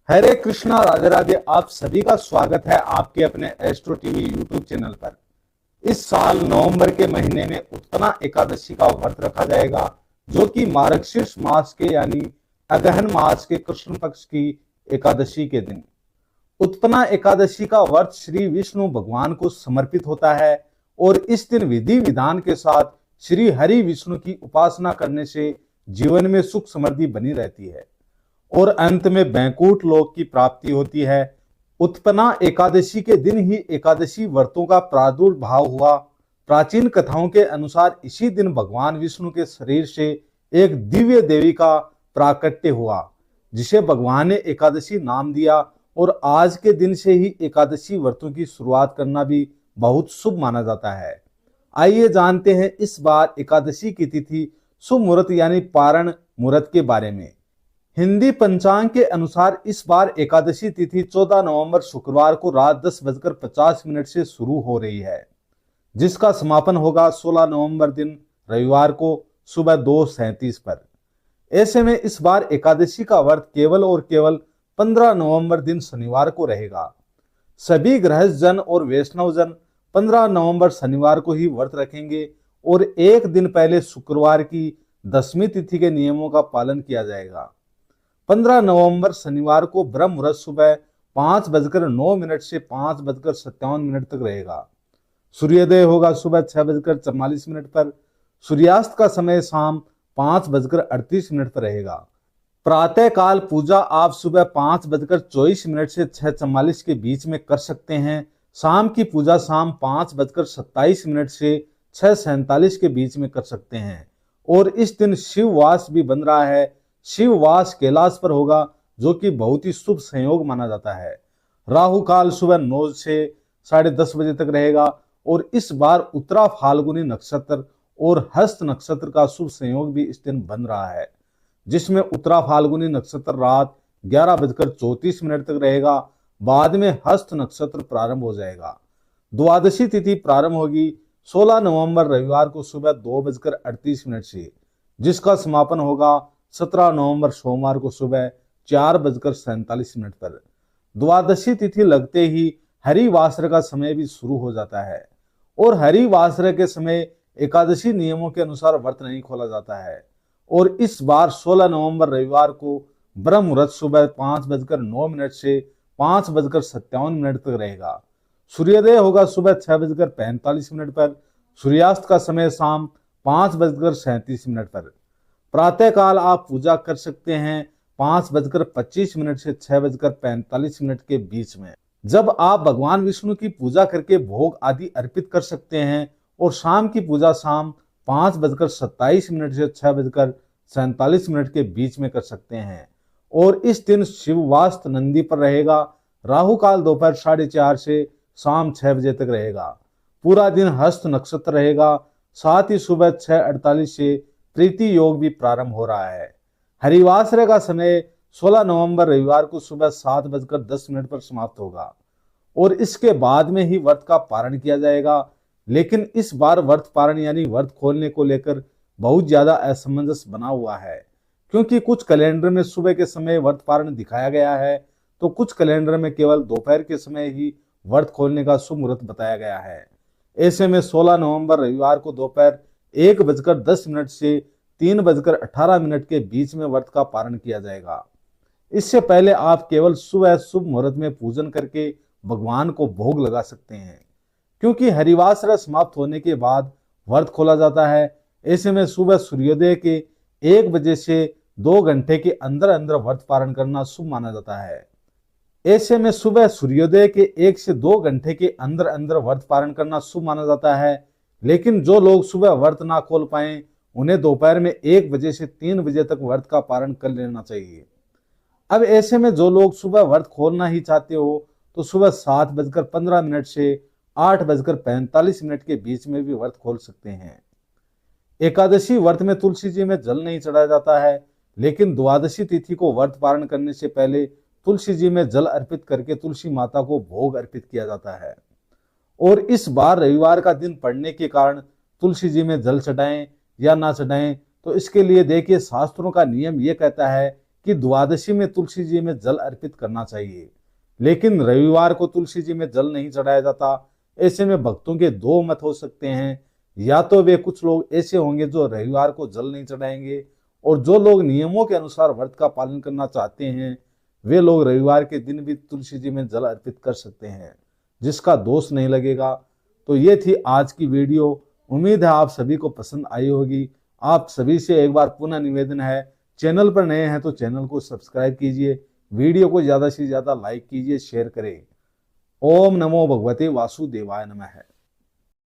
हरे कृष्णा, राधे राधे। आप सभी का स्वागत है आपके अपने एस्ट्रो टीवी यूट्यूब चैनल पर। इस साल नवंबर के महीने में उत्तना एकादशी का व्रत रखा जाएगा, जो कि मार्गशीर्ष मास के यानी अगहन मास के कृष्ण पक्ष की एकादशी के दिन। उत्पन्ना एकादशी का व्रत श्री विष्णु भगवान को समर्पित होता है और इस दिन विधि विधान के साथ श्री हरि विष्णु की उपासना करने से जीवन में सुख समृद्धि बनी रहती है और अंत में बैकुंठ लोक की प्राप्ति होती है। उत्पन्ना एकादशी के दिन ही एकादशी व्रतों का प्रादुर्भाव हुआ। प्राचीन कथाओं के अनुसार इसी दिन भगवान विष्णु के शरीर से एक दिव्य देवी का प्राकट्य हुआ, जिसे भगवान ने एकादशी नाम दिया और आज के दिन से ही एकादशी व्रतों की शुरुआत करना भी बहुत शुभ माना जाता है। आइए जानते हैं इस बार एकादशी की तिथि, शुभ मुहूर्त यानी पारण मुहूर्त के बारे में। हिंदी पंचांग के अनुसार इस बार एकादशी तिथि 14 नवंबर शुक्रवार को रात 10:50 से शुरू हो रही है, जिसका समापन होगा 16 नवंबर दिन रविवार को सुबह 2:37 पर। ऐसे में इस बार एकादशी का व्रत केवल और केवल 15 नवंबर दिन शनिवार को रहेगा। सभी गृहस्थ जन और वैष्णव जन 15 नवंबर शनिवार को ही व्रत रखेंगे और एक दिन पहले शुक्रवार की दशमी तिथि के नियमों का पालन किया जाएगा। 15 नवंबर शनिवार को ब्रह्म मुहूर्त सुबह 5:09 से 5:57 तक रहेगा। सूर्योदय होगा सुबह 6:44 पर। सूर्यास्त का समय शाम 5:38 पर रहेगा। प्रातः काल पूजा आप सुबह 5:24 से 6:44 के बीच में कर सकते हैं। शाम की पूजा शाम 5:27 से 6:47 के बीच में कर सकते हैं। और इस दिन शिववास भी बन रहा है। शिववास कैलाश पर होगा, जो कि बहुत ही शुभ संयोग माना जाता है। राहु काल सुबह 9 से 10:30 बजे तक रहेगा और इस बार उत्तरा फाल्गुनी नक्षत्र और हस्त नक्षत्र का शुभ संयोग भी इस दिन बन रहा है, जिसमें उत्तरा फाल्गुनी नक्षत्र रात 11:34 तक रहेगा। बाद में हस्त नक्षत्र प्रारंभ हो जाएगा। द्वादशी तिथि प्रारंभ होगी 16 नवंबर रविवार को सुबह 2:38 से, जिसका समापन होगा 17 नवंबर सोमवार को सुबह 4:47 पर। द्वादशी तिथि लगते ही हरिवासर का समय भी शुरू हो जाता है और हरिवासर के समय एकादशी नियमों के अनुसार व्रत नहीं खोला जाता है। और इस बार 16 नवंबर रविवार को ब्रह्म मुहूर्त सुबह 5:09 से 5:57 तक रहेगा। सूर्योदय होगा सुबह 6:45 पर। सूर्यास्त का समय शाम 5:37 पर। प्रातः काल आप पूजा कर सकते हैं 5:25 से 6:45 के बीच में, जब आप भगवान विष्णु की पूजा करके भोग आदि अर्पित कर सकते हैं। और शाम की पूजा शाम 5:27 से 6:47 के बीच में कर सकते हैं। और इस दिन शिववास्त नंदी पर रहेगा। राहु काल दोपहर 4:30 से शाम 6 बजे तक रहेगा। पूरा दिन हस्त नक्षत्र रहेगा। साथ ही सुबह 6:48 से प्रीति योग भी प्रारंभ हो रहा है। हरिवासर का समय 16 नवंबर रविवार को सुबह 7:10 पर समाप्त होगा और इसके बाद में ही व्रत का पारण किया जाएगा। लेकिन इस बार व्रत पारण यानी व्रत खोलने को लेकर बहुत ज्यादा असमंजस बना हुआ है, क्योंकि कुछ कैलेंडर में सुबह के समय व्रत पारण दिखाया गया है, तो कुछ कैलेंडर में केवल दोपहर के समय ही व्रत खोलने का शुभ मुहूर्त बताया गया है। ऐसे में 16 नवंबर रविवार को दोपहर 1:10 से 3:18 के बीच में व्रत का पारण किया जाएगा। इससे पहले आप केवल सुबह शुभ मुहूर्त में पूजन करके भगवान को भोग लगा सकते हैं, क्योंकि हरिवासर समाप्त होने के बाद व्रत खोला जाता है। ऐसे में सुबह सूर्योदय के 1 बजे से 2 घंटे के अंदर अंदर व्रत पारण करना शुभ माना जाता है। ऐसे में सुबह सूर्योदय के 1 से 2 घंटे के अंदर अंदर व्रत पारण करना शुभ माना जाता है। लेकिन जो लोग सुबह व्रत ना खोल पाए, उन्हें दोपहर में 1 बजे से 3 बजे तक व्रत का पारण कर लेना चाहिए। अब ऐसे में जो लोग सुबह व्रत खोलना ही चाहते हो, तो सुबह 7:15 से 8:45 के बीच में भी व्रत खोल सकते हैं। एकादशी व्रत में तुलसी जी में जल नहीं चढ़ाया जाता है, लेकिन द्वादशी तिथि को व्रत पारण करने से पहले तुलसी जी में जल अर्पित करके तुलसी माता को भोग अर्पित किया जाता है। और इस बार रविवार का दिन पड़ने के कारण तुलसी जी में जल चढ़ाएं या ना चढ़ाएं, तो इसके लिए देखिए शास्त्रों का नियम ये कहता है कि द्वादशी में तुलसी जी में जल अर्पित करना चाहिए, लेकिन रविवार को तुलसी जी में जल नहीं चढ़ाया जाता। ऐसे में भक्तों के दो मत हो सकते हैं, या तो वे कुछ लोग ऐसे होंगे जो रविवार को जल नहीं चढ़ाएंगे, और जो लोग नियमों के अनुसार व्रत का पालन करना चाहते हैं वे लोग रविवार के दिन भी तुलसी जी में जल अर्पित कर सकते हैं, जिसका दोष नहीं लगेगा। तो ये थी आज की वीडियो। उम्मीद है आप सभी को पसंद आई होगी। आप सभी से एक बार पुनः निवेदन है, चैनल पर नए हैं तो चैनल को सब्सक्राइब कीजिए, वीडियो को ज्यादा से ज्यादा लाइक कीजिए, शेयर करें। ओम नमो भगवते वासुदेवाय नमः।